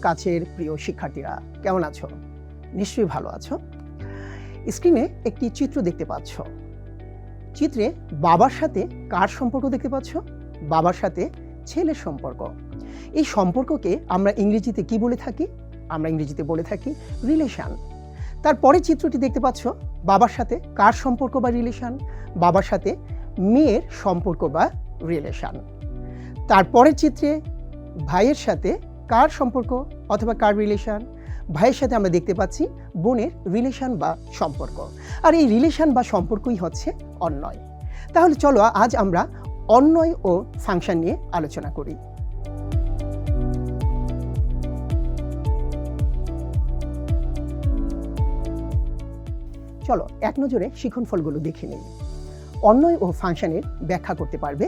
কাছের প্রিয় শিক্ষার্থীরা, কেমন আছো? নিশ্চয়ই ভালো আছো। স্ক্রিনে একটি চিত্র দেখতে পাচ্ছ। চিত্রে বাবার সাথে কার সম্পর্ক দেখতে পাচ্ছ? বাবার সাথে ছেলের সম্পর্ক। এই সম্পর্ককে আমরা ইংরেজিতে কি বলে থাকি? আমরা ইংরেজিতে বলে থাকি রিলেশন। তারপরে চিত্রটি দেখতে পাচ্ছ, বাবার সাথে কার সম্পর্ক বা রিলেশন? বাবার সাথে মেয়ের সম্পর্ক বা রিলেশন। তারপরের চিত্রে ভাইয়ের সাথে কার সম্পর্ক অথবা কার রিলেশন? ভাইয়ের সাথে আমরা দেখতে পাচ্ছি বোনের রিলেশন বা সম্পর্ক। আর এই রিলেশন বা সম্পর্কই হচ্ছে অন্বয়। তাহলে চলো আজ আমরা অন্বয় ও ফাংশন নিয়ে আলোচনা করি। চলো এক নজরে শিখন ফলগুলো দেখে নিই। অন্বয় ও ফাংশনের ব্যাখ্যা করতে পারবে,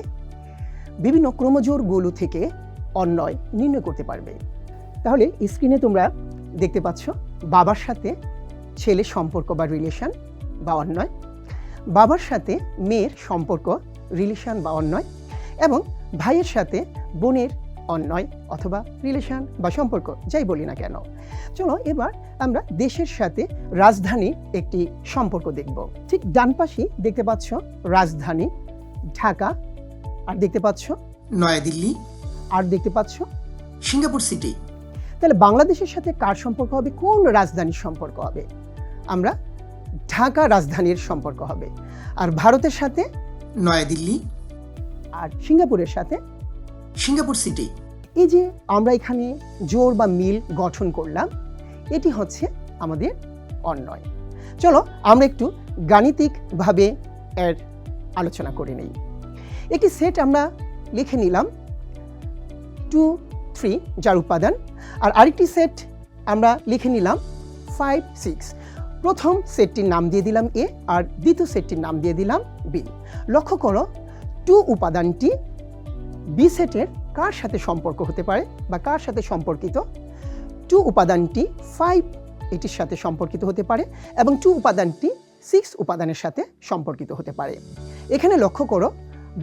বিভিন্ন ক্রোমোজোরগুলো থেকে অন্বয় নির্ণয় করতে পারবে। তাহলে স্ক্রিনে তোমরা দেখতে পাচ্ছ বাবার সাথে ছেলের সম্পর্ক বা রিলেশন বা অন্বয়, বাবার সাথে মেয়ের সম্পর্ক রিলেশন বা অন্বয়, এবং ভাইয়ের সাথে বোনের অন্বয় অথবা রিলেশন বা সম্পর্ক, যাই বলি না কেন। চলো এবার আমরা দেশের সাথে রাজধানীর একটি সম্পর্ক দেখব। ঠিক ডান পাশে দেখতে পাচ্ছ রাজধানী ঢাকা, আর দেখতে পাচ্ছ নয়াদিল্লি, আর দেখতে পাচ্ছ সিঙ্গাপুর সিটি। তাহলে বাংলাদেশের সাথে কার সম্পর্ক হবে? কোন রাজধানীর সম্পর্ক হবে? আমরা ঢাকা রাজধানীর সম্পর্ক হবে। আর ভারতের সাথে নয়াদিল্লি, আর সিঙ্গাপুরের সাথে সিঙ্গাপুর সিটি। এই যে আমরা এখানে জোর বা মিল গঠন করলাম, এটি হচ্ছে আমাদের অন্বয়। চলো আমরা একটু গাণিতিকভাবে এর আলোচনা করে নিই। একটি সেট আমরা লিখে নিলাম 2, 3 যার উপাদান, আর আরেকটি সেট আমরা লিখে নিলাম 5, 6। প্রথম সেটটির নাম দিয়ে দিলাম এ, আর দ্বিতীয় সেটটির নাম দিয়ে দিলাম বি। লক্ষ্য করো 2 উপাদানটি বি সেটের কার সাথে সম্পর্ক হতে পারে বা কার সাথে সম্পর্কিত? 2 উপাদানটি 5 এটির সাথে সম্পর্কিত হতে পারে, এবং 2 উপাদানটি 6 উপাদানের সাথে সম্পর্কিত হতে পারে। এখানে লক্ষ্য করো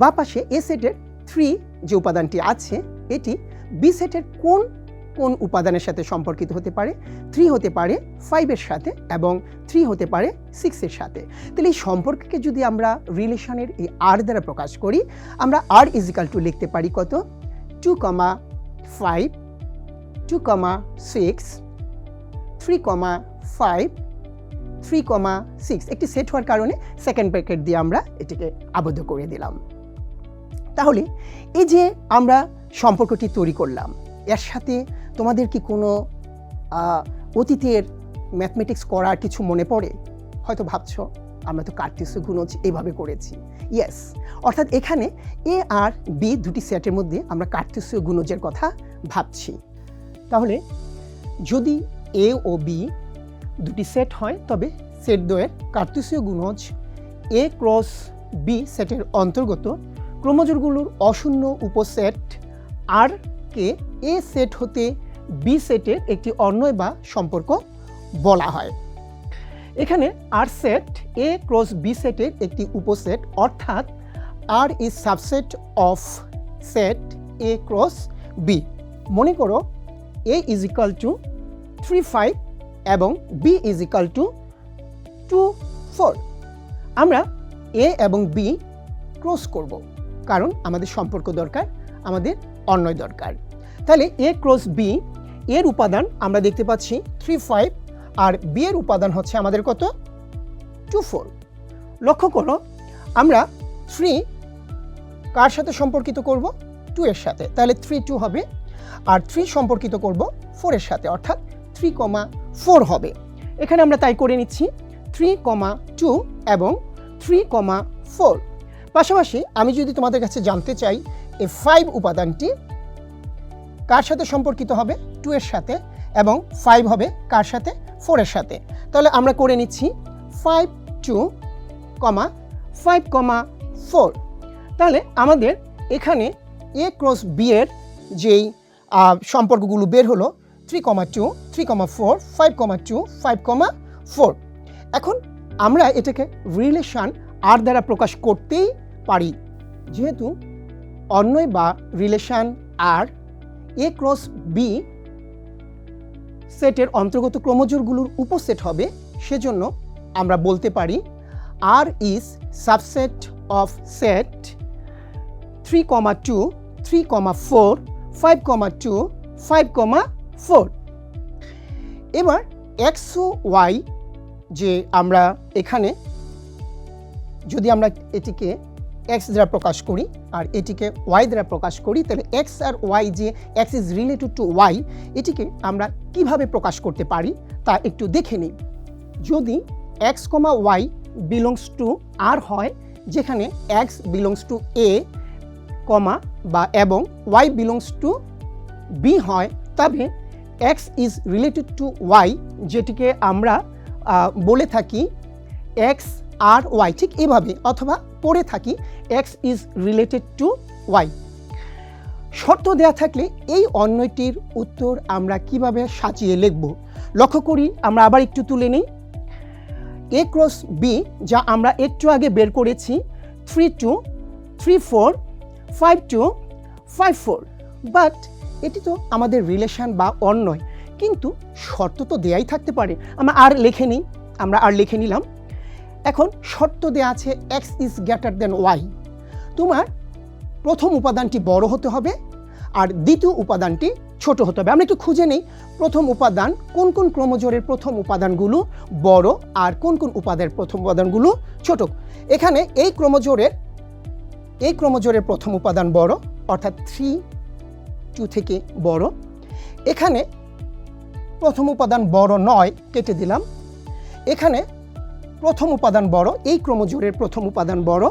বা পাশে এ সেটের 3 যে উপাদানটি আছে, এটি বি সেটের কোন কোন উপাদানের সাথে সম্পর্কিত হতে পারে? 3 হতে পারে 5-এর সাথে, এবং 3 হতে পারে 6-এর সাথে। তাহলে এই সম্পর্ককে যদি আমরা রিলেশনের এই আর দ্বারা প্রকাশ করি, আমরা আর ইজিক্যাল টু লিখতে পারি কত? 2,5, 2,6, 3,5, 3,6। একটি সেট হওয়ার কারণে সেকেন্ড ব্র্যাকেট দিয়ে আমরা এটিকে আবদ্ধ করে দিলাম। তাহলে এই যে আমরা সম্পর্কটি তৈরি করলাম, এর সাথে তোমাদের কি কোনো অতীতের ম্যাথমেটিক্স করার কিছু মনে পড়ে? হয়তো ভাবছো আমরা তো কার্টেসীয় গুণজ এভাবে করেছি। ইয়েস, অর্থাৎ এখানে এ আর বি দুটি সেটের মধ্যে আমরা কার্টেসীয় গুণজের কথা ভাবছি। তাহলে যদি এ ও বি দুটি সেট হয়, তবে সেট দ্বয়ের কার্টেসীয় গুণজ এ ক্রস বি সেটের অন্তর্গত ক্রোমোজোরগুলোর অশূন্য উপসেট আর কে এ সেট হতে বি সেটের একটি অন্বয় বা সম্পর্ক বলা হয়। এখানে R set A cross B সেটের একটি উপসেট, অর্থাৎ R is subset of set A cross B. মনে করো এ ইজ ইকাল টু 3, 5 এবং বি ইজ ইকাল টু 2, 4। আমরা এ এবং বি ক্রস করব, কারণ আমাদের সম্পর্ক দরকার, আমাদের অন্বয় দরকার। তাহলে এ ক্রস বি এর উপাদান আমরা দেখতে পাচ্ছি 3, 5, আর বি এর উপাদান হচ্ছে আমাদের কত? 2, 4। লক্ষ্য করো আমরা 3 কার সাথে সম্পর্কিত করব? 2 এর সাথে। তাহলে 3, 2 হবে, আর 3 সম্পর্কিত করব 4 এর সাথে, অর্থাৎ 3,4 হবে। এখানে আমরা তাই করে নিচ্ছি 3,2 এবং 3,4। পাশাপাশি আমি যদি তোমাদের কাছে জানতে চাই এই 5 উপাদানটি কার সাথে সম্পর্কিত হবে? 2 এর সাথে, এবং 5 হবে কার সাথে? 4 এর সাথে। তাহলে আমরা করে নিচ্ছি 5, 2, 5,4। তাহলে আমাদের এখানে এ ক্রস বি এর যেই সম্পর্কগুলো বের হলো 3,2, 3,4, 5,2, 5,4। এখন আমরা এটাকে রিলেশন আর দ্বারা প্রকাশ করতেই পারি, যেহেতু অন্বয় বা রিলেশন আর এ ক্রস বি সেটের অন্তর্গত ক্রোমোজোরগুলোর উপসেট হবে, সেজন্য আমরা বলতে পারি আর ইজ সাবসেট অফ সেট 3,2, 3,4, 5,2, 5,4। এবার এক্স ও ওয়াই যে আমরা এখানে যদি আমরা এটিকে এক্স দ্বারা প্রকাশ করি আর এটিকে ওয়াই দ্বারা প্রকাশ করি, তাহলে এক্স আর ওয়াই যে X is related to Y, এটিকে আমরা কিভাবে প্রকাশ করতে পারি তা একটু দেখে নিই। যদি x comma y belongs to R হয়, যেখানে x belongs to A comma বা এবং ওয়াই বিলংস টু বি হয়, তবে x is related to y, যেটিকে আমরা বলে থাকি এক্স আর ওয়াই, ঠিক এভাবে, অথবা পড়ে থাকি X is related to Y. শর্ত দেয়া থাকলে এই অন্যটির উত্তর আমরা কিভাবে সাজিয়ে লিখব লক্ষ্য করি। আমরা আবার একটু তুলে নিই। এ ক্রস বি যা আমরা একটু আগে বের করেছি 3,2, 3,4, 5,2, 5,4, বাট এটি তো আমাদের রিলেশন বা অন্যয়, কিন্তু শর্ত তো দেয়াই থাকতে পারে। আমরা আর লিখে নিলাম। এখন শর্ত দেয়া আছে X is greater than Y. তোমার প্রথম উপাদানটি বড় হতে হবে আর দ্বিতীয় উপাদানটি ছোট হতে হবে। আমরা একটু খুঁজে নেই প্রথম উপাদান, কোন কোন ক্রোমোজোরের প্রথম উপাদানগুলো বড় আর কোন কোন উপাদানের প্রথম উপাদানগুলো ছোট। এখানে এই ক্রোমোজোরের প্রথম উপাদান বড়, অর্থাৎ 3,2 থেকে বড়। এখানে প্রথম উপাদান বড় নয়, কেটে দিলাম। এখানে প্রথম উপাদান বড়, এই ক্রোমোজোরের প্রথম উপাদান বড়,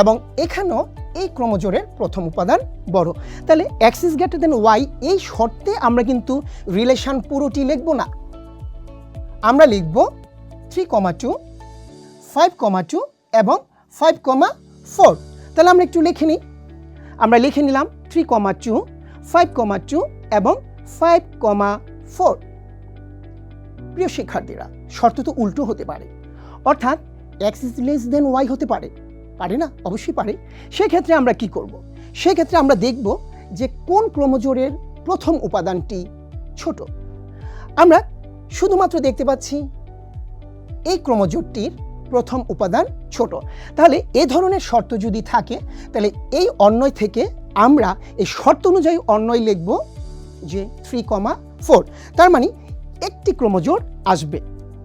এবং এখানেও এই ক্রোমোজোরের প্রথম উপাদান বড়। তাহলে X is greater than Y এই শর্তে আমরা কিন্তু রিলেশন পুরোটি লিখব না, আমরা লিখব 3,2, 5,2 এবং 5,4। তাহলে আমরা একটু লিখে নিই। আমরা লিখে নিলাম 3,2, 5,2 এবং 5,4। প্রিয় শিক্ষার্থীরা, শর্ত তো উল্টো হতে পারে, অর্থাৎ X is less than Y হতে পারে না? অবশ্যই পারে। সেক্ষেত্রে আমরা কি করব? সেক্ষেত্রে আমরা দেখব যে কোন ক্রোমোজোরের প্রথম উপাদানটি ছোট। আমরা শুধুমাত্র দেখতে পাচ্ছি এই ক্রোমোজোরটির প্রথম উপাদান ছোট। তাহলে এ ধরনের শর্ত যদি থাকে, তাহলে এই অন্যয় থেকে আমরা এই শর্ত অনুযায়ী অন্যয় লিখব যে 3,4। তার মানে একটি ক্রোমোজোর আসবে।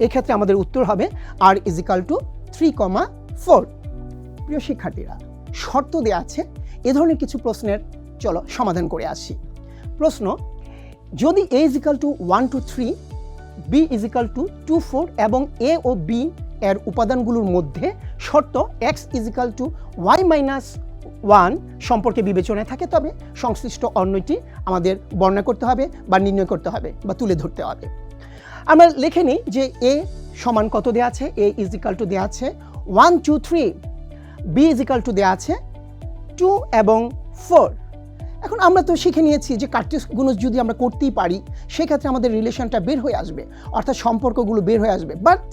এক্ষেত্রে আমাদের উত্তর হবে আর ইজ ইকাল টু 3,4। প্রিয় শিক্ষার্থীরা, শর্ত দেওয়া আছে এ ধরনের কিছু প্রশ্নের চলো সমাধান করে আসি। প্রশ্ন, যদি A is equal to 1 to 3, B is equal to 2, 4 এবং এ ও বি এর উপাদানগুলোর মধ্যে শর্ত X is equal to Y minus 1 সম্পর্কে বিবেচনায় থাকে, তবে সংশ্লিষ্ট অন্যটি আমাদের বর্ণনা করতে হবে বা নির্ণয় করতে হবে বা তুলে ধরতে হবে। আমরা লিখে নিই যে এ সমান কত দেওয়া আছে। এ ইজ ইকাল টু দেওয়া আছে 1, 2, 3, বি ইজ ইকাল টু দেওয়া আছে 2 এবং 4। এখন আমরা তো শিখে নিয়েছি যে কার্টেসিয়াস গুণজ যদি আমরা করতেই পারি, সেক্ষেত্রে আমাদের রিলেশনটা বের হয়ে আসবে, অর্থাৎ সম্পর্কগুলো বের হয়ে আসবে। বাট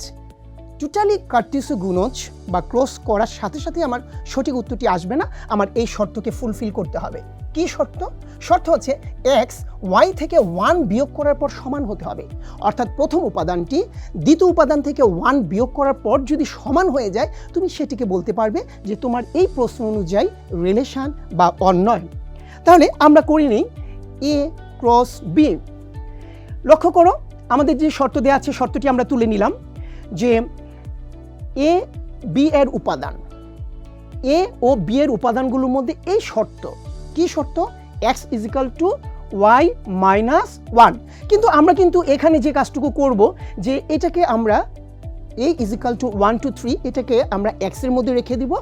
টোটালি কার্টেসিয়াস গুণজ বা ক্রস করার সাথে সাথে আমার সঠিক উত্তরটি আসবে না, আমার এই শর্তকে ফুলফিল করতে হবে। কি শর্ত? শর্ত হচ্ছে এক্স ওয়াই থেকে 1 বিয়োগ করার পর সমান হতে হবে, অর্থাৎ প্রথম উপাদানটি দ্বিতীয় উপাদান থেকে 1 বিয়োগ করার পর যদি সমান হয়ে যায়, তুমি সেটিকে বলতে পারবে যে তোমার এই প্রশ্ন অনুযায়ী রিলেশন বা অন্যয়। তাহলে আমরা করি নিই এ ক্রস বি। লক্ষ্য করো, আমাদের যে শর্ত দেওয়া আছে শর্তটি আমরা তুলে নিলাম যে এ বি এর উপাদান, এ ও বি এর উপাদানগুলোর মধ্যে এই শর্ত, কি শর্ত? X is equal to Y minus 1। কিন্তু আমরা কিন্তু এখানে যে কাজটুকু করব যে এটাকে আমরা এ ইজ ইকাল টু 1 to 3 এটাকে আমরা এক্স এর মধ্যে রেখে দিব,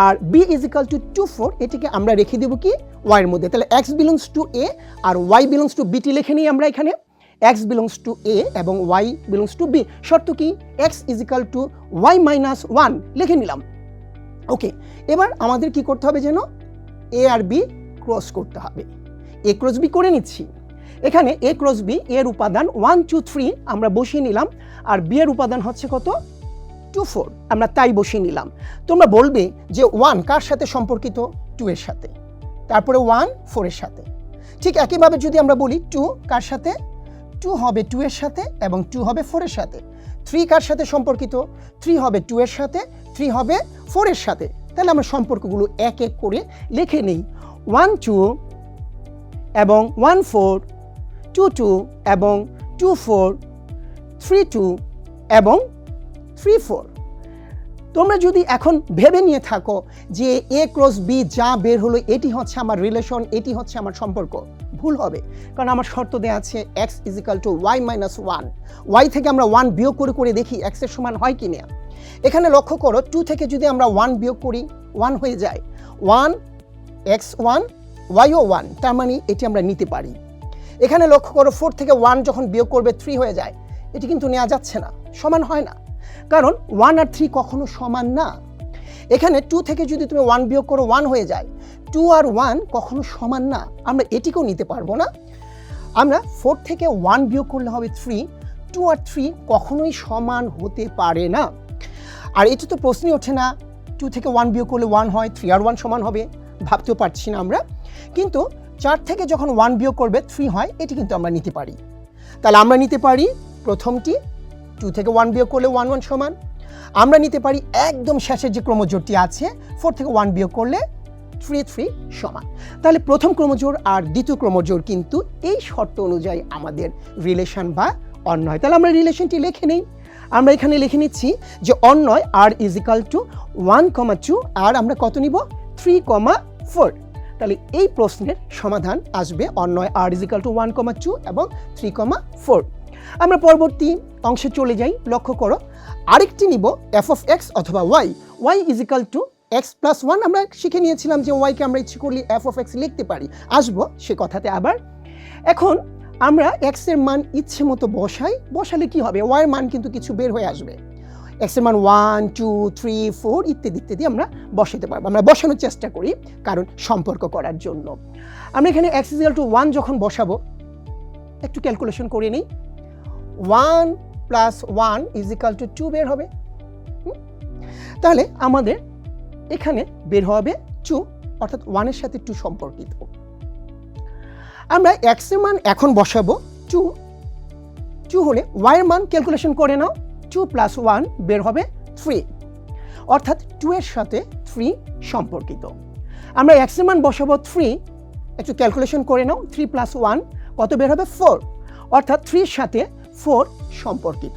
আর বি ইজ ইকাল টু 2, 4 এটাকে আমরা রেখে দেব কি ওয়াই এর মধ্যে। তাহলে এক্স বিলংস টু এ আর ওয়াই বিলংস টু বিটি লিখে নিই আমরা এখানে। এক্স বিলংস টু এ এবং ওয়াই বিলংস টু বি। শর্ত কি? X is equal to Y minus 1 লিখে নিলাম। ওকে, এবার আমাদের কি করতে হবে যেন? এ আর বি ক্রস করতে হবে। এ ক্রস বি করে নিচ্ছি। এখানে এ ক্রস বি এর উপাদান 1, 2, 3 আমরা বসিয়ে নিলাম, আর বি এর উপাদান হচ্ছে কত? 2, 4 আমরা তাই বসিয়ে নিলাম। তোমরা বলবে যে 1 কার সাথে সম্পর্কিত? 2 এর সাথে, তারপরে 1 4 এর সাথে। ঠিক একইভাবে যদি আমরা বলি 2 কার সাথে? 2 হবে 2 এর সাথে এবং 2 হবে 4 এর সাথে। 3 কার সাথে সম্পর্কিত? 3 হবে 2 এর সাথে, 3 হবে 4 এর সাথে। তাহলে আমরা সম্পর্কগুলো এক এক করে লিখে নিই। 1 2 এবং 1 4, 2 2 এবং 2 4, 3 2 এবং 3 4। তোমরা যদি এখন ভেবে নিয়ে থাকো যে A ক্রস B যা বের হলো এটি হচ্ছে আমার রিলেশন, এটি হচ্ছে আমার সম্পর্ক, ভুল হবে। কারণ আমার শর্ত দেওয়া আছে x = y - 1। y থেকে আমরা 1 বিয়োগ করে করে দেখি x এর সমান হয় কি না। এখানে লক্ষ্য করো 2 থেকে যদি আমরা 1 বিয়োগ করি 1 হয়ে যায়। 1 x 1 y ও 1, তার মানে এটি আমরা নিতে পারি। এখানে লক্ষ্য করো 4 থেকে 1 যখন বিয়োগ করবে 3 হয়ে যায়। এটি কিন্তু নেওয়া যাচ্ছে না, সমান হয় না, কারণ 1 আর 3 কখনো সমান না। এখানে 2 থেকে যদি তুমি 1 বিয়োগ করো 1 হয়ে যায়। 2 আর 1 কখনো সমান না, আমরা এটিকেও নিতে পারবো না। আমরা 4 থেকে 1 বিয়োগ করলে হবে 3। 2 আর 3 কখনোই সমান হতে পারে না। আর এটি তো প্রশ্নই ওঠে না 2 থেকে 1 বিয়োগ করলে 1 হয়, 3 আর 1 সমান হবে, ভাবতেও পারছি না আমরা। কিন্তু 4 থেকে যখন 1 বিয়োগ করবে 3 হয়, এটি কিন্তু আমরা নিতে পারি। তাহলে আমরা নিতে পারি প্রথমটি 2 থেকে 1 বিয়োগ করলে 1 1 সমান। আমরা নিতে পারি একদম শেষের যে ক্রমজোড়টি আছে 4 থেকে 1 বিয়োগ করলে 3 3 সমান। তাহলে প্রথম ক্রমজোড় আর দ্বিতীয় ক্রমজোড় কিন্তু এই শর্ত অনুযায়ী আমাদের রিলেশন বা অন্বয়। তাহলে আমরা রিলেশনটি লিখে নেই। আমরা এখানে লিখে নিচ্ছি যে অন্বয় r = 1, 2 আর আমরা কত নিব 3, 4। তাহলে এই প্রশ্নের সমাধান আসবে অন্বয় r = 1, 2 এবং 3, 4। আমরা পরবর্তী অংশে চলে যাই। লক্ষ্য করো আরেকটি নিব f(x) অথবা y। y = x + 1 আমরা শিখে নিয়েছিলাম যে y কে আমরা ইচ্ছে করলে f(x) লিখতে পারি, আসবো সে কথাতে আবার। এখন আমরা x এর মান ইচ্ছে মতো বসালে কি হবে, y এর মান কিন্তু কিছু বের হয়ে আসবে। x এর মান 1 2 3 4 ইত্যাদি ইত্যাদি আমরা বসাতে পারবো। আমরা বসানোর চেষ্টা করি কারণ সম্পর্ক করার জন্য। আমরা এখানে x = 1 যখন বসাবো একটু ক্যালকুলেশন করে নিই। 1 + 1 = 2 বের হবে। তাহলে আমাদের এখানে বের হবে 2, অর্থাৎ 1 এর সাথে 2 সম্পর্কিত। আমরা x এর মান এখন বসাবো 2। 2 হলে y এর মান ক্যালকুলেশন করে নাও। 2 + 1 বের হবে 3, অর্থাৎ 2 এর সাথে 3 সম্পর্কিত। আমরা x এর মান বসাবো 3, একটু ক্যালকুলেশন করে নাও। 3 + 1 কত বের হবে 4, অর্থাৎ 3 এর সাথে 4 সম্পর্কিত।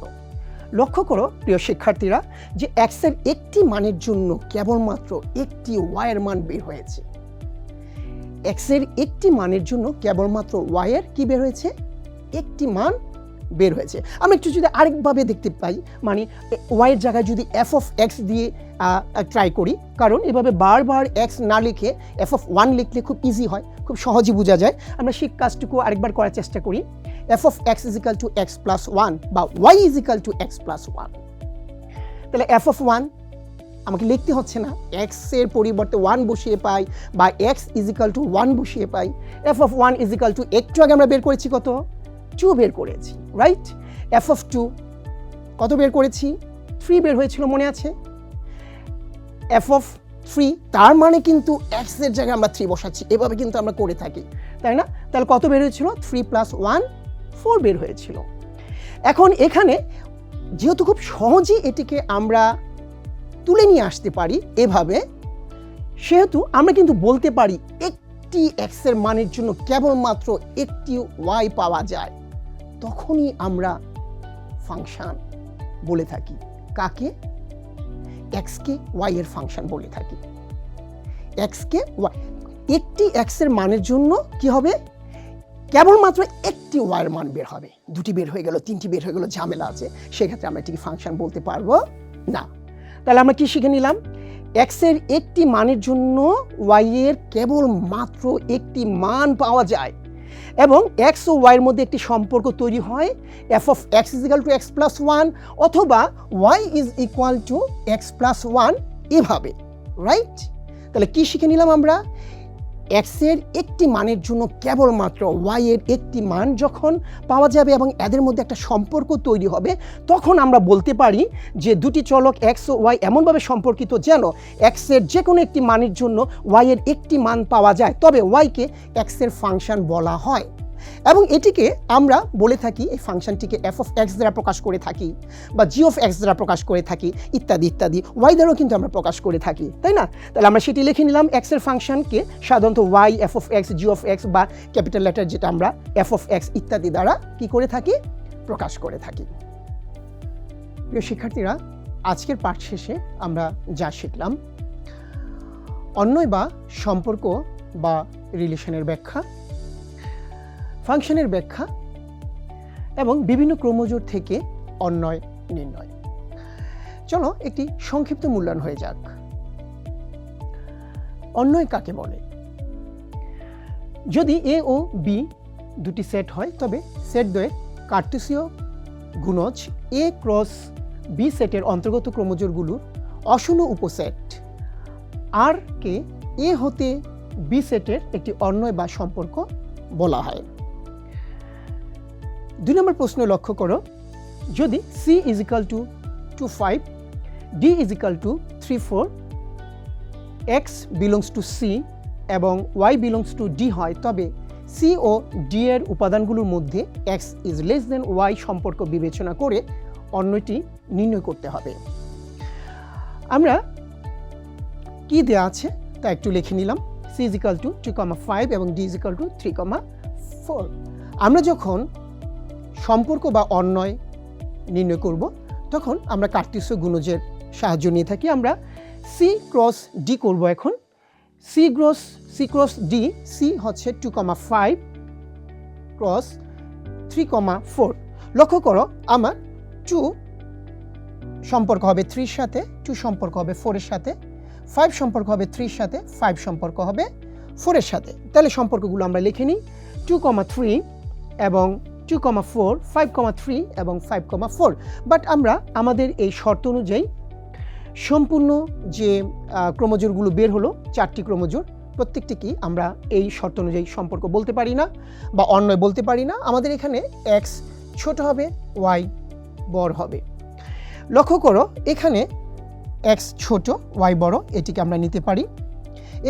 লক্ষ্য করো প্রিয় শিক্ষার্থীরা যে x এর একটি মানের জন্য কেবলমাত্র একটি y এর মান বের হয়েছে। x এর একটি মানের জন্য কেবলমাত্র y এর কি বের হয়েছে, একটি মান বের হয়েছে। আমরা একটু যদি আরেকভাবে দেখতে পাই, মানে y এর জায়গায় যদি f(x) দিয়ে ট্রাই করি, কারণ এভাবে বারবার x না লিখে f(1) লিখলে খুব ইজি হয়, খুব সহজে বোঝা যায়। আমরা সেই কাজটুকু আরেকবার করার চেষ্টা করি। f(x) = x + 1 বা y = x + 1। তাহলে f(1) আমাকে লিখতে হচ্ছে না, x এর পরিবর্তে 1 বসিয়ে পাই বা x = 1 বসিয়ে পাই। f(1) = একটু আগে আমরা বের করেছি কত, 2 বের করেছি, রাইট। f(2) কত বের করেছি, 3 বের হয়েছিল, মনে আছে। f(3) তার মানে কিন্তু x এর জায়গায় আমরা 3 বসাচ্ছি, এভাবে কিন্তু আমরা করে থাকি, তাই না। তাহলে কত বের হয়েছিল, 3 + 1 4 বের হয়েছিল। এখন এখানে যেহেতু খুব সহজেই এটিকে আমরা তুলে নিয়ে আসতে পারি এভাবে, সেহেতু আমরা কিন্তু বলতে পারি একটি x এর মানের জন্য কেবলমাত্র একটি y পাওয়া যায়। তখনই আমরা ফাংশন বলে থাকি কাকে, x কে y এর ফাংশন বলে থাকি। x কে y, একটি x এর মানের জন্য কি হবে, কেবলমাত্র একটি y এর মান বের হবে। দুটি বের হয়ে গেল, তিনটি বের হয়ে গেল, ঝামেলা আছে, সেক্ষেত্রে আমরা এটিকে ফাংশন বলতে পারবো না। তাহলে আমরা কি শিখে নিলাম, x এর একটি মানের জন্য y এর কেবলমাত্র একটি মান পাওয়া যায় এবং x ও y এর মধ্যে একটি সম্পর্ক তৈরি হয় f(x) = x + 1 অথবা y = x + 1 এভাবে, রাইট। তাহলে কি শিখে নিলাম আমরা, x এর একটি মানের জন্য কেবলমাত্র y এর একটি মান যখন পাওয়া যাবে এবং এদের মধ্যে একটা সম্পর্ক তৈরি হবে, তখন আমরা বলতে পারি যে দুটি চলক x ও y এমনভাবে সম্পর্কিত যেন x এর যে কোনো একটি মানের জন্য y এর একটি মান পাওয়া যায়, তবে y কে x এর ফাংশন বলা হয়। এবং এটিকে আমরা বলে থাকি, এই ফাংশনটিকে এফ অফ এক্স দ্বারা প্রকাশ করে থাকি বা জি অফ এক্স দ্বারা প্রকাশ করে থাকি ইত্যাদি ইত্যাদি, ওয়াই দ্বারাও কিন্তু আমরা প্রকাশ করে থাকি, তাই না? তাহলে আমরা সেটি লিখে নিলাম, এক্সের ফাংশনকে সাধারণত Y, F of X, G of X বা ক্যাপিটাল লেটার যেটা আমরা এফ অফ এক্স ইত্যাদি দ্বারা কি করে থাকি, প্রকাশ করে থাকি। প্রিয় শিক্ষার্থীরা, আজকের পাঠ শেষে আমরা যা শিখলাম, অন্যয় বা সম্পর্ক বা রিলেশনের ব্যাখ্যা, ফাংশনের ব্যাখ্যা এবং বিভিন্ন ক্রমজোড় থেকে অন্যয় নির্ণয়। চলো একটি সংক্ষিপ্ত মূল্যায়ন হয়ে যাক। অন্যয় কাকে বলে? যদি এ ও বি দুটি সেট হয় তবে সেট দ্বয়ের কার্টেসীয় গুণজ এ ক্রস বি সেটের অন্তর্গত ক্রমজোড়গুলোর অশূন্য উপসেট আর কে এ হতে বি সেটের একটি অন্যয় বা সম্পর্ক বলা হয়। 2 নম্বর প্রশ্ন লক্ষ্য করো, যদি C is equal to 2, 5, D is equal to 3, 4, X belongs to C এবং ওয়াই বিলংস টু ডি হয়, তবে সি ও ডি এর উপাদানগুলোর মধ্যে X is less than Y সম্পর্ক বিবেচনা করে অন্যটি নির্ণয় করতে হবে। আমরা কি দেওয়া আছে তা একটু লিখে নিলাম। সি ইজ ইকাল টু 2,5 এবং ডি ইজ ইকাল টু 3,4। আমরা যখন সম্পর্ক বা অন্যয় নির্ণয় করব তখন আমরা কার্টেসীয় গুণজের সাহায্য নিয়ে থাকি। আমরা সি ক্রস ডি করব। এখন সি ক্রস ডি, সি হচ্ছে 2,5 ক্রস 3,4। লক্ষ্য করো, আমার 2 সম্পর্ক হবে 3 এর সাথে, 2 সম্পর্ক হবে 4 এর সাথে, 5 সম্পর্ক হবে 3 এর সাথে, 5 সম্পর্ক হবে 4 এর সাথে। তাহলে সম্পর্কগুলো আমরা লিখে নিই, 2,3 এবং 2,4, 5,3 এবং 5,4। বাট আমরা আমাদের এই শর্ত অনুযায়ী সম্পূর্ণ যে ক্রমজোড়গুলো বের হলো, 4টি ক্রমজোড়, প্রত্যেকটি কি আমরা এই শর্ত অনুযায়ী সম্পর্ক বলতে পারি না বা অন্যয় বলতে পারি না। আমাদের এখানে এক্স ছোট হবে, ওয়াই বড় হবে। লক্ষ্য করো, এখানে এক্স ছোট ওয়াই বড়, এটিকে আমরা নিতে পারি।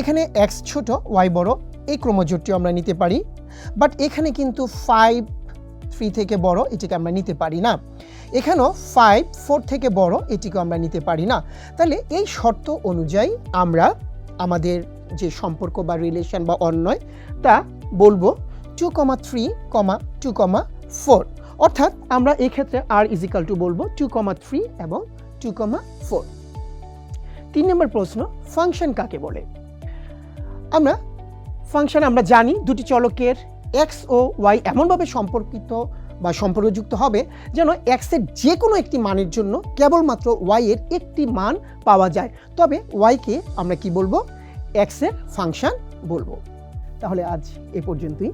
এখানে এক্স ছোট ওয়াই বড়, এই ক্রমজোড়টিও আমরা নিতে পারি। বাট এখানে কিন্তু 5 3 থেকে বড়, এটিকে আমরা নিতে পারি না। এখানেও 5 4 থেকে বড়, এটিকে আমরা নিতে পারি না। তাহলে এই শর্ত অনুযায়ী আমরা আমাদের যে সম্পর্ক বা রিলেশন বা অন্যয় তা বলবো 2,3, 2,4। অর্থাৎ আমরা এই ক্ষেত্রে আর ইজ ইকাল টু বলবো 2,3 এবং 2,4। 3 নম্বর প্রশ্ন, ফাংশন কাকে বলে? ফাংশন আমরা জানি দুটি চলকের এক্স ও ওয়াই এমনভাবে সম্পর্কিত বা সম্পর্কযুক্ত হবে যেন এক্সের যে কোনো একটি মানের জন্য কেবলমাত্র ওয়াই এর একটি মান পাওয়া যায়, তবে ওয়াইকে আমরা কি বলবো? এক্সের ফাংশন বলবো। তাহলে আজ এ পর্যন্তই।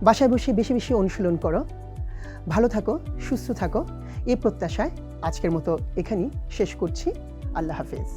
বাসায় বসে বেশি বেশি অনুশীলন করো, ভালো থাকো, সুস্থ থাকো, এই প্রত্যাশায় আজকের মতো এখানেই শেষ করছি। আল্লাহ হাফেজ।